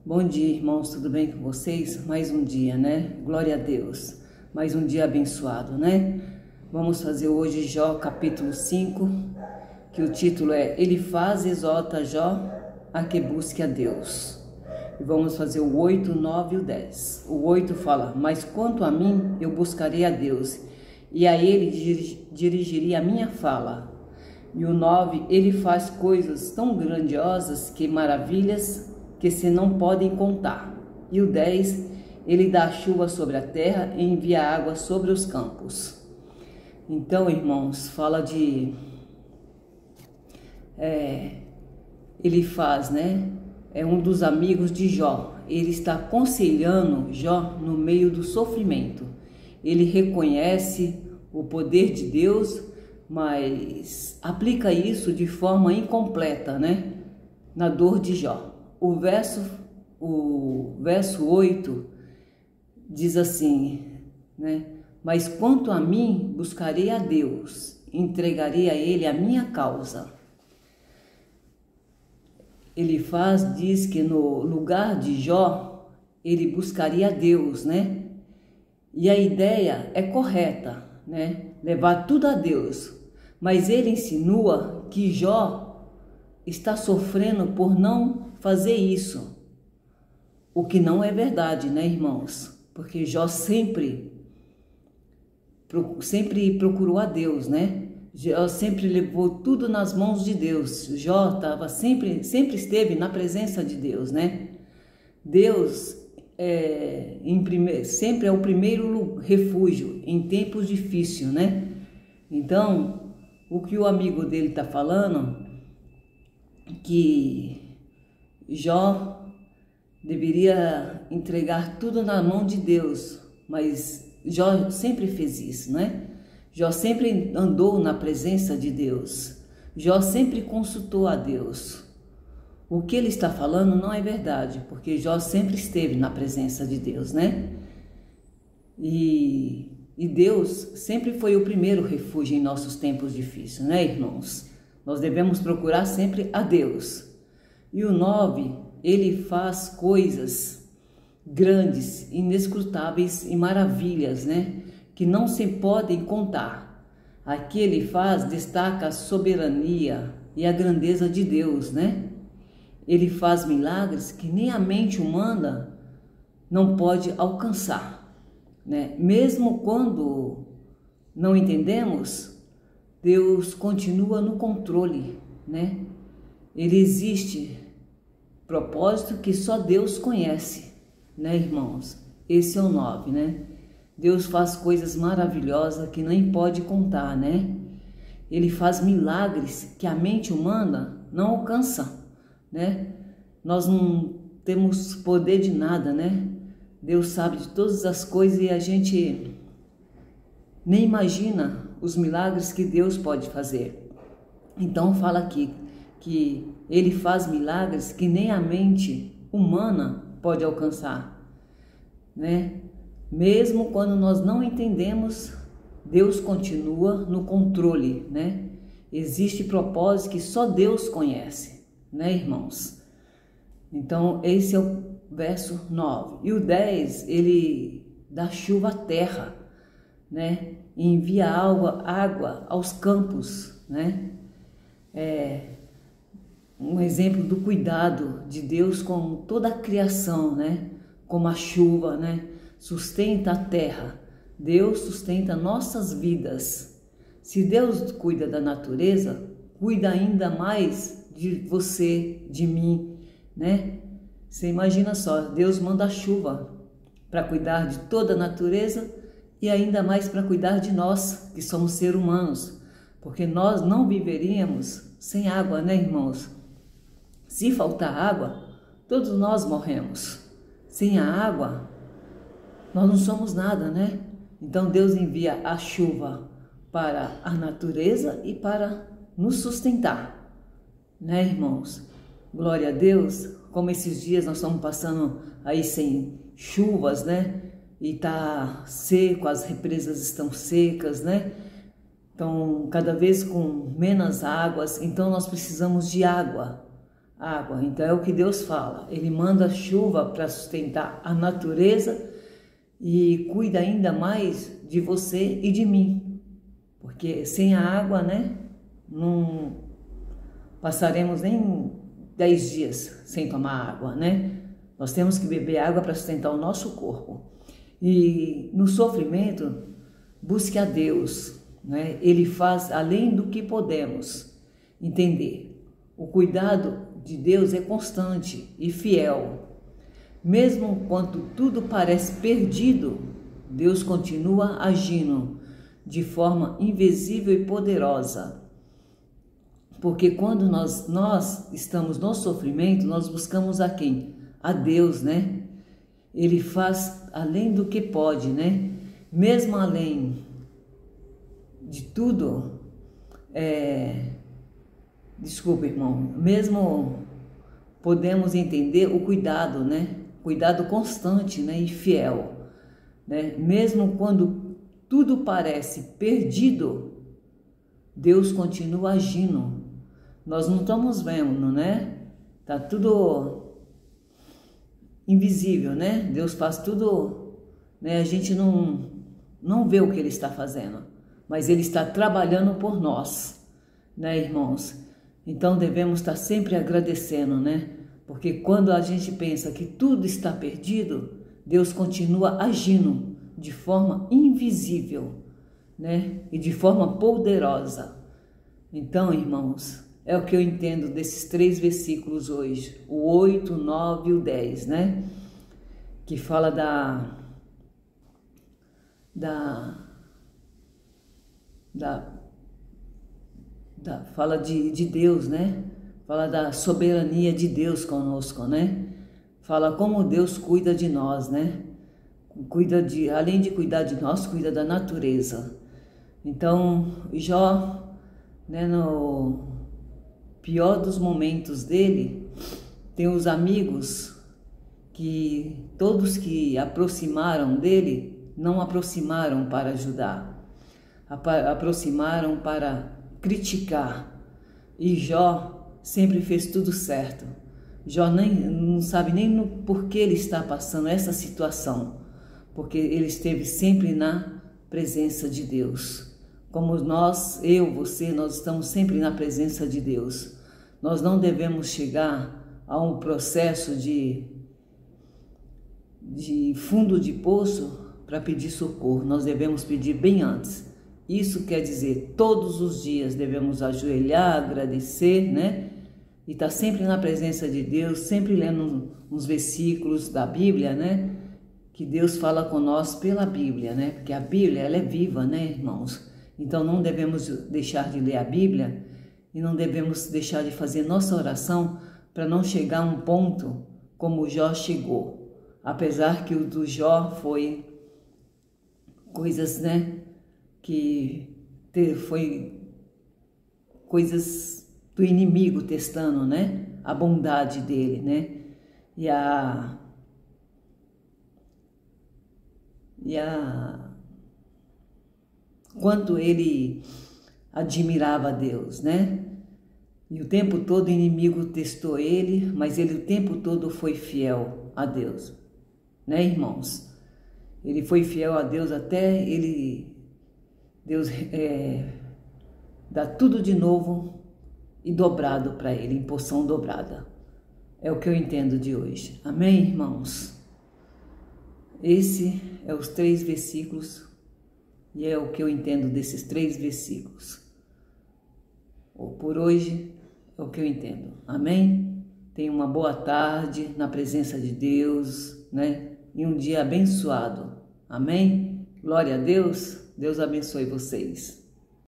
Bom dia, irmãos, tudo bem com vocês? Mais um dia, né? Glória a Deus. Mais um dia abençoado, né? Vamos fazer hoje Jó capítulo 5, que o título é Elifaz exorta Jó a que busque a Deus. E vamos fazer o 8, 9 e o 10. O 8 fala: Mas quanto a mim, eu buscarei a Deus, e a Ele dirigiria a minha fala. E o 9, Ele faz coisas tão grandiosas que maravilhas que se não podem contar. E o 10, Ele dá chuva sobre a terra e envia água sobre os campos. Então, irmãos, fala de... Ele faz, né? É um dos amigos de Jó. Ele está aconselhando Jó no meio do sofrimento. Ele reconhece o poder de Deus, mas aplica isso de forma incompleta, né? Na dor de Jó. O verso 8 diz assim, né? Mas quanto a mim, buscarei a Deus, entregarei a Ele a minha causa. Elifaz diz que no lugar de Jó, ele buscaria a Deus, né? E a ideia é correta, né? Levar tudo a Deus. Mas ele insinua que Jó está sofrendo por não fazer isso. O que não é verdade, né, irmãos? Porque Jó sempre procurou a Deus, né? Jó sempre levou tudo nas mãos de Deus. Jó sempre esteve na presença de Deus, né? Deus sempre é o primeiro refúgio em tempos difíceis, né? Então, o que o amigo dele está falando, que Jó deveria entregar tudo na mão de Deus, mas Jó sempre fez isso, né? Jó sempre andou na presença de Deus. Jó sempre consultou a Deus. O que ele está falando não é verdade, porque Jó sempre esteve na presença de Deus, né? E Deus sempre foi o primeiro refúgio em nossos tempos difíceis, né, irmãos? Nós devemos procurar sempre a Deus. E o 9, ele faz coisas grandes, inescrutáveis e maravilhas, né? Que não se podem contar. Aqui ele destaca a soberania e a grandeza de Deus, né? Ele faz milagres que nem a mente humana não pode alcançar, né? Mesmo quando não entendemos, Deus continua no controle, né? Ele existe propósito que só Deus conhece, né, irmãos? Esse é o 9, né? Deus faz coisas maravilhosas que nem pode contar, né? Ele faz milagres que a mente humana não alcança, né? Nós não temos poder de nada, né? Deus sabe de todas as coisas e a gente nem imagina os milagres que Deus pode fazer. Então fala aqui que ele faz milagres que nem a mente humana pode alcançar, né? Mesmo quando nós não entendemos, Deus continua no controle, né? Existe propósito que só Deus conhece, né, irmãos? Então, esse é o verso 9. E o 10, ele dá chuva à terra, né? E envia água aos campos, né? Um exemplo do cuidado de Deus com toda a criação, né? Como a chuva, né? Sustenta a terra. Deus sustenta nossas vidas. Se Deus cuida da natureza, cuida ainda mais de você, de mim, né? Você imagina só, Deus manda a chuva para cuidar de toda a natureza e ainda mais para cuidar de nós, que somos seres humanos, porque nós não viveríamos sem água, né, irmãos? Se faltar água, todos nós morremos. Sem a água, nós não somos nada, né? Então Deus envia a chuva para a natureza e para nos sustentar, né, irmãos? Glória a Deus. Como esses dias nós estamos passando aí sem chuvas, né? E tá seco, as represas estão secas, né? Então, cada vez com menos águas, então nós precisamos de água. água. Então é o que Deus fala. Ele manda chuva para sustentar a natureza e cuida ainda mais de você e de mim. Porque sem a água, né, não passaremos nem 10 dias sem tomar água, né? Nós temos que beber água para sustentar o nosso corpo. E no sofrimento, busque a Deus, né? Ele faz além do que podemos entender. O cuidado de Deus é constante e fiel. Mesmo quando tudo parece perdido, Deus continua agindo de forma invisível e poderosa. Porque quando nós estamos no sofrimento, nós buscamos a quem? A Deus, né? Ele faz além do que pode, né? Mesmo além de tudo, desculpa, irmão, mesmo podemos entender o cuidado, né? Cuidado constante, né? E fiel, né? Mesmo quando tudo parece perdido, Deus continua agindo. Nós não estamos vendo, né? Tá tudo invisível, né? Deus faz tudo, né? A gente não vê o que Ele está fazendo, mas Ele está trabalhando por nós, né, irmãos? Então devemos estar sempre agradecendo, né? Porque quando a gente pensa que tudo está perdido, Deus continua agindo de forma invisível, né? E de forma poderosa. Então, irmãos, é o que eu entendo desses 3 versículos hoje, o 8, o 9 e o 10, né? Que fala fala de Deus, né? Fala da soberania de Deus conosco, né? Fala como Deus cuida de nós, né? Além de cuidar de nós, cuida da natureza. Então, Jó, né, no pior dos momentos dele, tem os amigos que todos que aproximaram dele não aproximaram para ajudar, aproximaram para criticar. E Jó sempre fez tudo certo. Jó não sabe nem por que ele está passando essa situação, porque ele esteve sempre na presença de Deus. Como nós, eu, você, nós estamos sempre na presença de Deus. Nós não devemos chegar a um processo de fundo de poço para pedir socorro. Nós devemos pedir bem antes. Isso quer dizer, todos os dias devemos ajoelhar, agradecer, né? E estar sempre na presença de Deus, sempre lendo uns versículos da Bíblia, né? Que Deus fala com nós pela Bíblia, né? Porque a Bíblia, ela é viva, né, irmãos? Então não devemos deixar de ler a Bíblia e não devemos deixar de fazer nossa oração para não chegar a um ponto como Jó chegou. Apesar que o do Jó foi coisas, né, foi coisas do inimigo testando, né, a bondade dele, né, quanto ele admirava a Deus, né? E o tempo todo o inimigo testou ele, mas ele o tempo todo foi fiel a Deus, né, irmãos? Ele foi fiel a Deus até Deus dá tudo de novo e dobrado para ele, em porção dobrada. É o que eu entendo de hoje. Amém, irmãos? Esse é os 3 versículos e é o que eu entendo desses 3 versículos. Por hoje é o que eu entendo. Amém? Tenha uma boa tarde na presença de Deus, né? E um dia abençoado. Amém? Glória a Deus. Deus abençoe vocês.